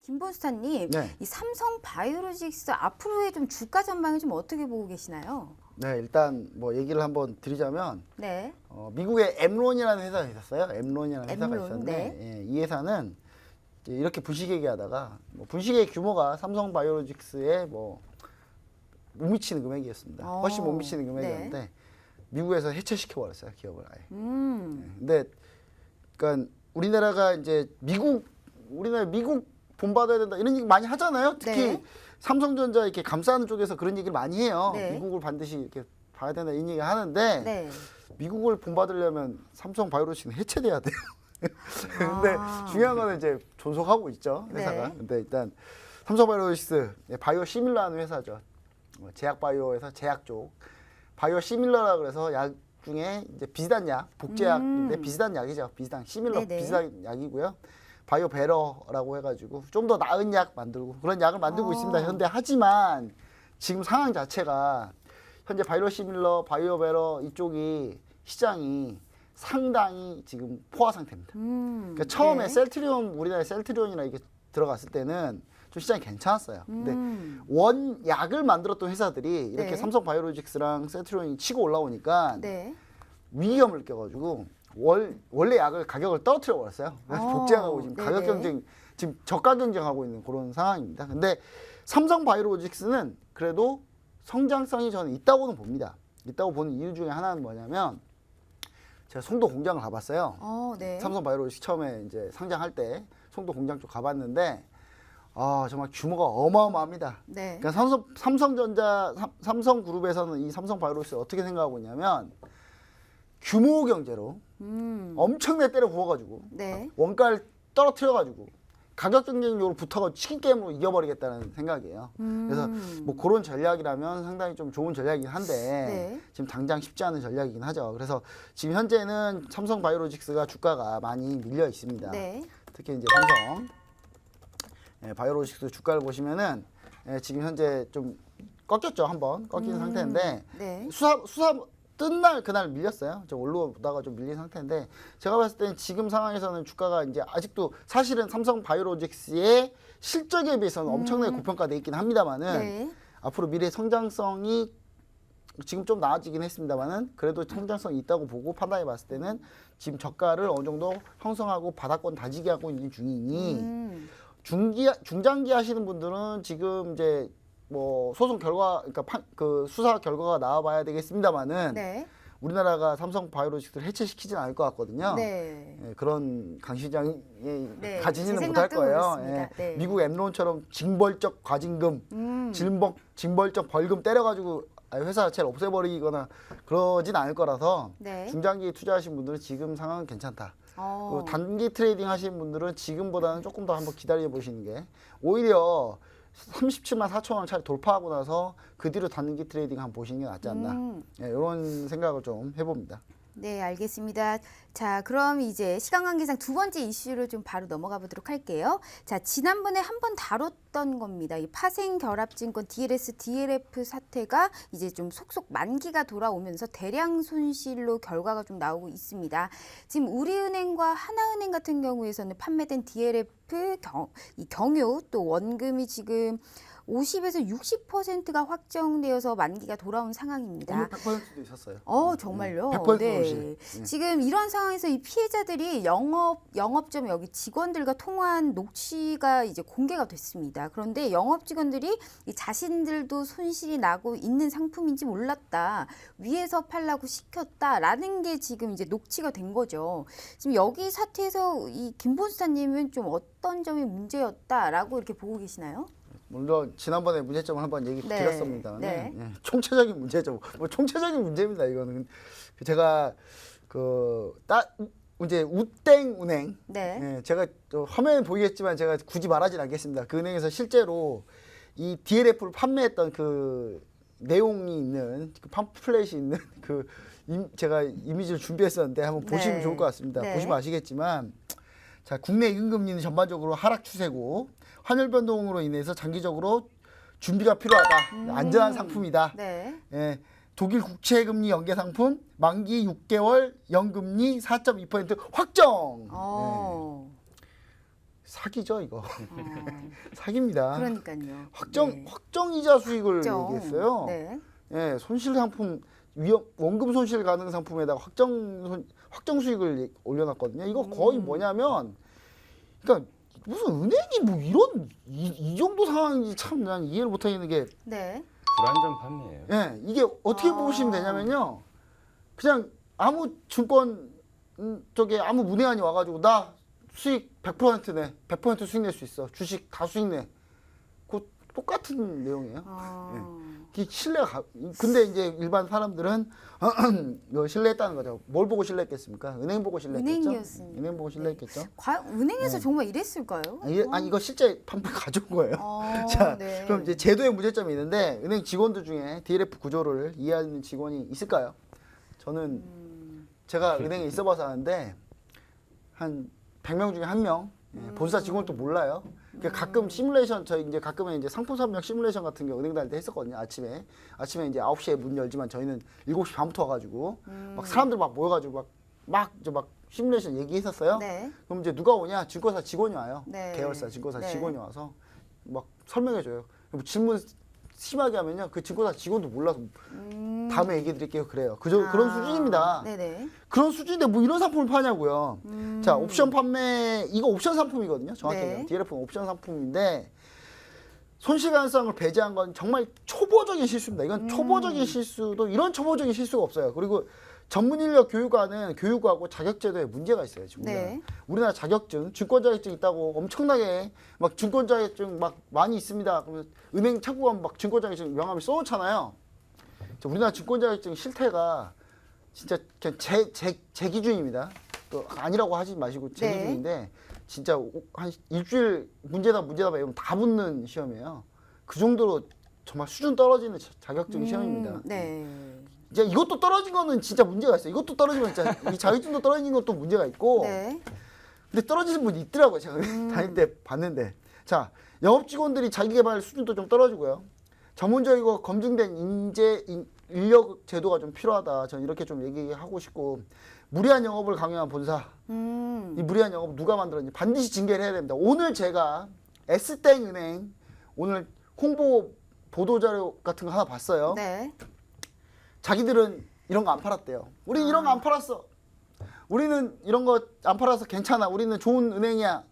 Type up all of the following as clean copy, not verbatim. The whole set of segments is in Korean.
김본스타님, 네. 이 삼성 바이오로직스 앞으로의 좀 주가 전망을 좀 어떻게 보고 계시나요? 네, 일단 뭐 얘기를 한번 드리자면 네. 미국의 엠론이라는 회사가 있었어요. 엠론이라는 회사가 엠론, 있었는데 네. 예, 이 회사는 이제 이렇게 분식회계하다가 분식회 규모가 삼성 바이오로직스에 뭐 못 미치는 금액이었습니다. 훨씬 못 미치는 금액이었는데 네. 미국에서 해체시켜 버렸어요, 기업을 아예. 음. 근데 그러니까 우리나라가 이제 우리나라 미국 본받아야 된다 이런 얘기 많이 하잖아요. 특히 네. 삼성전자 이렇게 감싸는 쪽에서 그런 얘기를 많이 해요. 네. 미국을 반드시 이렇게 봐야 된다 이런 얘기 하는데 네. 미국을 본받으려면 삼성 바이오로직스는 해체돼야 돼요. 근데 중요한 거는 이제 존속하고 있죠, 회사가. 네. 근데 일단 삼성 바이오로직스 바이오 시밀러라는 회사죠. 제약 바이오에서 제약 쪽 바이오 시밀러라 그래서 약 중에 이제 비슷한 약, 복제약인데 비슷한 약이죠. 비슷한 시밀러 네네. 비슷한 약이고요. 바이오 베러라고 해가지고 좀 더 나은 약 만들고 그런 약을 만들고 있습니다. 현재 하지만 지금 상황 자체가 현재 바이오 시밀러, 바이오 베러 이쪽이 시장이 상당히 지금 포화 상태입니다. 그러니까 처음에 네. 셀트리온 우리나라 셀트리온이나 이게 들어갔을 때는 좀 시장이 괜찮았어요. 근데 원약을 만들었던 회사들이 이렇게 네. 삼성 바이오로직스랑 셀트리온이 치고 올라오니까 네. 위기감을 느껴가지고 원래 약을 가격을 떨어뜨려 버렸어요. 그래서 복제하고 지금 가격 네네. 경쟁, 지금 저가 경쟁하고 있는 그런 상황입니다. 근데 삼성 바이오로직스는 그래도 성장성이 저는 있다고는 봅니다. 있다고 보는 이유 중에 하나는 뭐냐면 제가 송도 공장을 가봤어요. 네. 삼성 바이오로직스 처음에 이제 상장할 때 송도 공장 쪽 가봤는데 정말 규모가 어마어마합니다. 네. 그러니까 삼성그룹에서는 이 삼성 바이오로직스를 어떻게 생각하고 있냐면 규모 경제로 엄청나게 때려 부어가지고 네. 원가를 떨어뜨려가지고 가격 경쟁력으로 붙어가지고 치킨 게임으로 이겨버리겠다는 생각이에요. 그래서 뭐 그런 전략이라면 상당히 좀 좋은 전략이긴 한데 네. 지금 당장 쉽지 않은 전략이긴 하죠. 그래서 지금 현재는 삼성 바이오로직스가 주가가 많이 밀려 있습니다. 네. 특히 이제 삼성 바이오로직스 주가를 보시면은 지금 현재 좀 꺾였죠. 한번 꺾인 상태인데 네. 수사 뜬 날 그날 밀렸어요. 좀 올라오다가 좀 밀린 상태인데 제가 봤을 때는 지금 상황에서는 주가가 이제 아직도 사실은 삼성 바이오로직스의 실적에 비해서는 엄청나게 고평가돼 있긴 합니다만은 네. 앞으로 미래 성장성이 지금 좀 나아지긴 했습니다만은 그래도 성장성이 있다고 보고 판단해 봤을 때는 지금 저가를 어느 정도 형성하고 바닥권 다지게 하고 있는 중이니 중장기 하시는 분들은 지금 이제 뭐 소송 결과 그러니까 그 수사 결과가 나와봐야 되겠습니다만은 네. 우리나라가 삼성 바이오로직스를 해체시키진 않을 것 같거든요. 네. 그런 강 시장이 네, 가지지는 제 못할 생각도 거예요. 그렇습니다. 네. 미국 엠론처럼 징벌적 과징금, 징벌적 벌금 때려가지고 회사 자체를 없애버리거나 그러진 않을 거라서 네. 중장기 투자하신 분들은 지금 상황은 괜찮다. 그리고 어. 단기 트레이딩 하시는 분들은 지금보다는 조금 더 한번 기다려 보시는 게 오히려 37만 4천 원 차례 돌파하고 나서 그 뒤로 단기 트레이딩 한번 보시는 게 낫지 않나 이런 생각을 좀 해봅니다. 네, 알겠습니다. 자, 그럼 이제 시간 관계상 두 번째 이슈로 좀 바로 넘어가 보도록 할게요. 자, 지난번에 한번 다뤘던 겁니다. 이 파생결합증권 DLS, DLF 사태가 이제 좀 속속 만기가 돌아오면서 대량 손실로 결과가 좀 나오고 있습니다. 지금 우리은행과 하나은행 같은 경우에서는 판매된 DLF 경유 또 원금이 지금 50에서 60%가 확정되어서 만기가 돌아온 상황입니다. 오늘 100%도 있었어요. 정말요? 100% 네. 손실. 지금 이런 상황에서 이 피해자들이 영업점 여기 직원들과 통화한 녹취가 이제 공개가 됐습니다. 그런데 영업 직원들이 이 자신들도 손실이 나고 있는 상품인지 몰랐다. 위에서 팔라고 시켰다라는 게 지금 이제 녹취가 된 거죠. 지금 여기 사태에서 이 김본스타님은 좀 어떤 점이 문제였다라고 이렇게 보고 계시나요? 물론 지난번에 문제점을 한번 얘기 네. 드렸습니다. 네. 총체적인 문제점, 뭐 총체적인 문제입니다. 이거는 제가 이제 우땡은행, 네. 제가 화면에 보이겠지만 제가 굳이 말하진 않겠습니다. 그 은행에서 실제로 이 DLF를 판매했던 그 내용이 있는 그 팜플렛이 있는 제가 이미지를 준비했었는데 한번 보시면 네. 좋을 것 같습니다. 네. 보시면 아시겠지만. 자, 국내 임금리는 전반적으로 하락 추세고 환율 변동으로 인해서 장기적으로 준비가 필요하다. 안전한 상품이다. 네. 독일 국채금리 연계 상품 만기 6개월 연금리 4.2% 확정. 사기죠 이거. 어, 사기입니다. 그러니까요. 확정 이자 수익을 확정. 얘기했어요. 네. 예, 손실 상품 원금 손실 가능 상품에다가 확정 수익을 올려놨거든요. 이거 거의 뭐냐면, 그러니까 무슨 은행이 뭐 이런 이 정도 상황인지 참 난 이해를 못하겠는 게, 네. 불안전 판매예요. 예, 이게 어떻게 보시면 되냐면요, 그냥 아무 증권 쪽에 아무 문외한이 와가지고 나 수익 100%내, 100% 수익 낼 수 있어, 주식 다 수익 내, 그 똑같은 내용이에요. 근데 이제 일반 사람들은 이거 신뢰했다는 거죠. 뭘 보고 신뢰했겠습니까? 은행 보고 신뢰했겠죠. 은행이었으니까. 은행 보고 신뢰했겠죠. 과연 은행에서 정말 이랬을까요? 아니 이거 실제 판매 가져온 거예요. 자, 네. 그럼 이제 제도에 문제점이 있는데 은행 직원들 중에 DLF 구조를 이해하는 직원이 있을까요? 저는 제가 은행에 있어봐서 아는데 한 100명 중에 1명 본사 직원도 몰라요. 그러니까 가끔 시뮬레이션 저희 이제 가끔은 이제 상품 선명 시뮬레이션 같은 거 은행 다닐 때 했었거든요. 아침에 이제 9시에 문 열지만 저희는 7시 반부터 와가지고 막 사람들 막 모여가지고 막 시뮬레이션 얘기했었어요. 네. 그럼 이제 누가 오냐? 증권사 직원이 와요. 네. 계열사 증권사 네. 직원이 와서 막 설명해줘요. 뭐 질문 심하게 하면요, 그 증권사 직원도 몰라서 다음에 얘기해 드릴게요. 그래요. 그런 수준입니다. 네네. 그런 수준인데 뭐 이런 상품을 파냐고요. 자, 옵션 판매, 이거 옵션 상품이거든요. 정확히 네. 얘기하면 DLF는 옵션 상품인데 손실 가능성을 배제한 건 정말 초보적인 실수입니다. 이건 초보적인 실수도 이런 초보적인 실수가 없어요. 그리고 전문 인력 교육과는 교육하고 자격제도에 문제가 있어요. 지금 네. 우리나라 자격증, 증권 자격증 있다고 엄청나게 막 증권 자격증 막 많이 있습니다. 그러면 은행 찾고 가면 막 증권 자격증 명함을 써놓잖아요. 우리나라 증권 자격증 실태가 진짜 그냥 제 기준입니다. 또 아니라고 하지 마시고 제 네. 기준인데 진짜 한 일주일 문제다 이러면 다 붙는 시험이에요. 그 정도로 정말 수준 떨어지는 자격증 시험입니다. 네. 이제 이것도 떨어진 거는 진짜 문제가 있어요. 이것도 떨어지면 진짜 이 자격증도 떨어진 것도 문제가 있고. 네. 근데 떨어지는 분이 있더라고요. 제가 다닐 때 봤는데. 자, 영업 직원들이 자기 개발 수준도 좀 떨어지고요. 전문적이고 검증된 인력 제도가 좀 필요하다. 저는 이렇게 좀 얘기하고 싶고, 무리한 영업을 강요한 본사. 이 무리한 영업 누가 만들었는지 반드시 징계를 해야 됩니다. 오늘 제가 S땡은행 오늘 홍보 보도자료 같은 거 하나 봤어요. 네. 자기들은 이런 거 안 팔았대요. 우린 이런 거 안 팔았어. 우리는 이런 거 안 팔아서 괜찮아. 우리는 좋은 은행이야.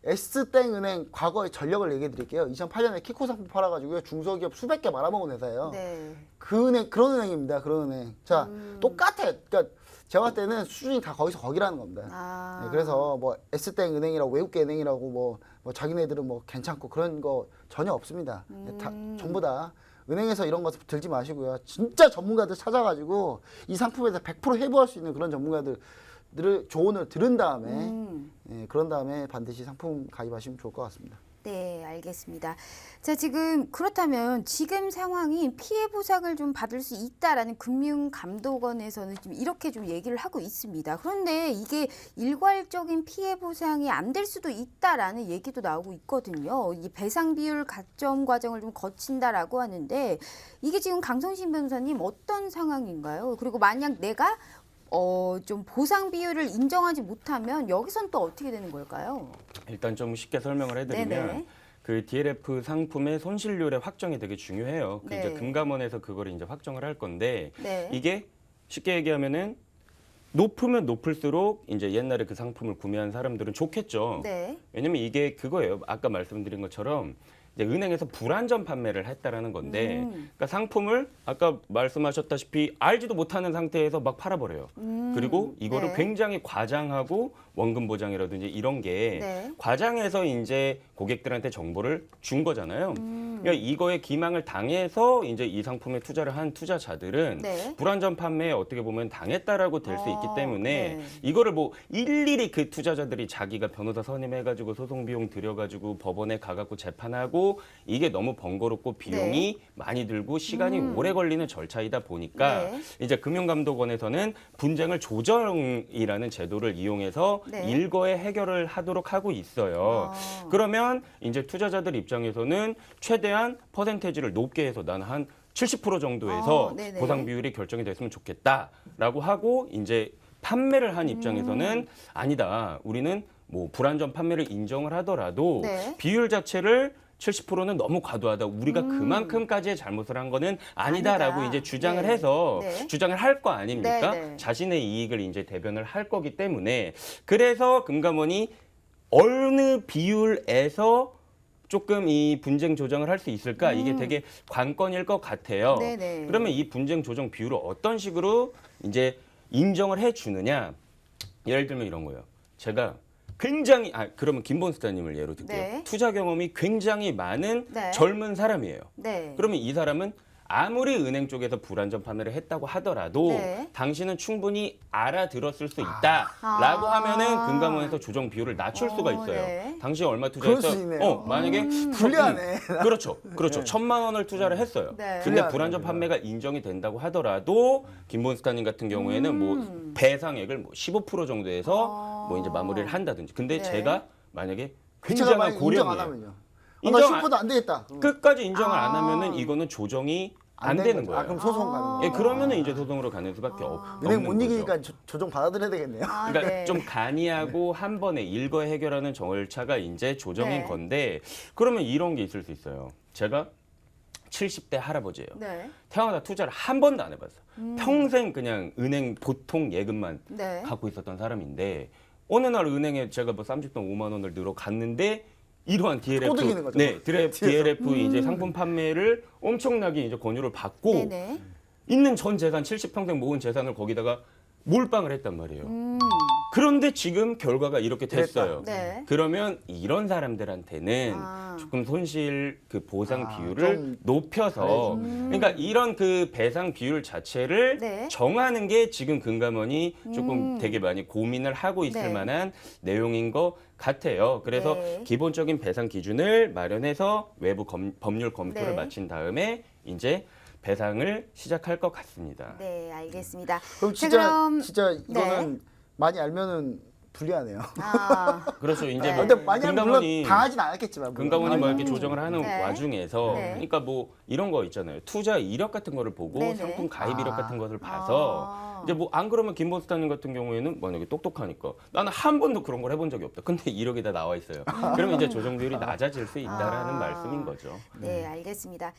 S땡은행 과거의 전력을 얘기해 드릴게요. 2008년에 키코 상품 팔아가지고요. 중소기업 수백 개 말아먹은 회사예요. 네. 그 은행, 그런 은행입니다. 그런 은행. 자, 똑같아요. 그러니까 제가 봤을 때는 수준이 다 거기서 거기라는 겁니다. 네, 그래서 뭐 S땡 은행이라고 외국계 은행이라고 뭐 자기네들은 뭐 괜찮고 그런 거 전혀 없습니다. 다, 전부 다 은행에서 이런 거 들지 마시고요. 진짜 전문가들 찾아가지고 이 상품에서 100% 해부할 수 있는 그런 전문가들을 조언을 들은 다음에 예, 그런 다음에 반드시 상품 가입하시면 좋을 것 같습니다. 네, 알겠습니다. 자, 지금 그렇다면 지금 상황이 피해 보상을 좀 받을 수 있다라는 금융감독원에서는 좀 이렇게 좀 얘기를 하고 있습니다. 그런데 이게 일괄적인 피해 보상이 안 될 수도 있다라는 얘기도 나오고 있거든요. 이 배상 비율 가점 과정을 좀 거친다라고 하는데 이게 지금 강성신 변호사님 어떤 상황인가요? 그리고 만약 내가 좀 보상 비율을 인정하지 못하면 여기선 또 어떻게 되는 걸까요? 일단 좀 쉽게 설명을 해드리면 네네. 그 DLF 상품의 손실률의 확정이 되게 중요해요. 그 네. 이제 금감원에서 그걸 이제 확정을 할 건데 네. 이게 쉽게 얘기하면은 높으면 높을수록 이제 옛날에 그 상품을 구매한 사람들은 좋겠죠. 네. 왜냐면 이게 그거예요. 아까 말씀드린 것처럼 이제 은행에서 불안전 판매를 했다라는 건데, 그러니까 상품을 아까 말씀하셨다시피 알지도 못하는 상태에서 막 팔아버려요. 그리고 이거를 네. 굉장히 과장하고 원금 보장이라든지 이런 게 네. 과장해서 이제 고객들한테 정보를 준 거잖아요. 그러니까 이거에 기망을 당해서 이제 이 상품에 투자를 한 투자자들은 네. 불안전 판매에 어떻게 보면 당했다라고 될 수 있기 때문에 네. 이거를 뭐 일일이 그 투자자들이 자기가 변호사 선임해가지고 소송 비용 들여가지고 법원에 가갖고 재판하고 이게 너무 번거롭고 비용이 많이 들고 시간이 오래 걸리는 절차이다 보니까 네. 이제 금융감독원에서는 분쟁을 조정이라는 제도를 이용해서 네. 일거에 해결을 하도록 하고 있어요. 그러면 이제 투자자들 입장에서는 최대한 퍼센테이지를 높게 해서 나는 한 70% 정도에서 네네. 보상 비율이 결정이 됐으면 좋겠다라고 하고 이제 판매를 한 입장에서는 아니다. 우리는 뭐 불안전 판매를 인정을 하더라도 네. 비율 자체를 70%는 너무 과도하다. 우리가 그만큼까지의 잘못을 한 거는 아니다라고 아니다. 이제 주장을 네. 해서 네. 주장을 할 거 아닙니까? 네, 네. 자신의 이익을 이제 대변을 할 거기 때문에 그래서 금감원이 어느 비율에서 조금 이 분쟁 조정을 할 수 있을까? 이게 되게 관건일 것 같아요. 네네. 그러면 이 분쟁 조정 비율을 어떤 식으로 이제 인정을 해 주느냐? 예를 들면 이런 거예요. 제가 굉장히 그러면 김본스타님을 예로 들게요. 네. 투자 경험이 굉장히 많은 네. 젊은 사람이에요. 네. 그러면 이 사람은 아무리 은행 쪽에서 불안전 판매를 했다고 하더라도 네. 당신은 충분히 알아들었을 수 있다라고 하면은 금감원에서 조정 비율을 낮출 수가 있어요. 네. 당신이 얼마 그럴 투자했어? 수 있네요. 만약에 불리하네. 그렇죠. 1,000만 원을 투자를 했어요. 네. 근데 불리하네, 불안전 판매가 인정이 된다고 하더라도 김본스타님 같은 경우에는 뭐 배상액을 뭐 15% 정도에서 뭐 이제 마무리를 한다든지. 근데 네. 제가 만약에 제가 만약 굉장한 인정 안 고령이에요. 하면요. 인정 나 10%도 안 되겠다. 끝까지 인정을 안 하면은 이거는 조정이 안 되는 거예요. 그럼 소송 가는 거예요. 예, 그러면은 이제 소송으로 가는 수밖에 은행 없는 못 거죠. 이기니까 조정 받아들여야 되겠네요. 아, 그러니까 네. 좀 간이하고 한 번에 일거 해결하는 절차가 이제 조정인 네. 건데 그러면 이런 게 있을 수 있어요. 제가 70대 할아버지예요. 네. 태어나다 투자를 한 번도 안 해봤어. 평생 그냥 은행 보통 예금만 네. 갖고 있었던 사람인데 어느 날 은행에 제가 뭐 30돈 5만 원을 넣어 갔는데 이러한 꼬드기는 거죠. 네, 뒤에서. DLF 이제 상품 판매를 엄청나게 이제 권유를 받고 네네. 있는 전 재산 70평생 모은 재산을 거기다가 몰빵을 했단 말이에요. 음. 그런데 지금 결과가 이렇게 됐어요. 네. 그러면 이런 사람들한테는 아. 조금 손실 그 보상 아, 비율을 좀 높여서 그러니까 이런 그 배상 비율 자체를 네. 정하는 게 지금 금감원이 조금 되게 많이 고민을 하고 있을 네. 만한 내용인 것 같아요. 그래서 네. 기본적인 배상 기준을 마련해서 외부 법률 검토를 네. 마친 다음에 이제 배상을 시작할 것 같습니다. 네, 알겠습니다. 그럼 자, 진짜 그럼 진짜 이거는 많이 알면은 불리하네요. 아, 그렇죠. 이제 네. 뭐 근데 많이 알면 물론 금감원이 당하진 않았겠지만. 물론. 금감원이 뭐 이렇게 당하진 조정을 하는 네. 와중에서 네. 그러니까 뭐 이런 거 있잖아요. 투자 이력 같은 거를 보고 네네. 상품 가입 이력 아. 같은 것을 봐서 아. 이제 뭐 안 그러면 김본스타님 같은 경우에는 만약에 똑똑하니까 나는 한 번도 그런 걸 해본 적이 없다. 근데 이력이 다 나와 있어요. 그러면 이제 조정 비율이 낮아질 수 있다라는 아. 말씀인 거죠. 네, 알겠습니다.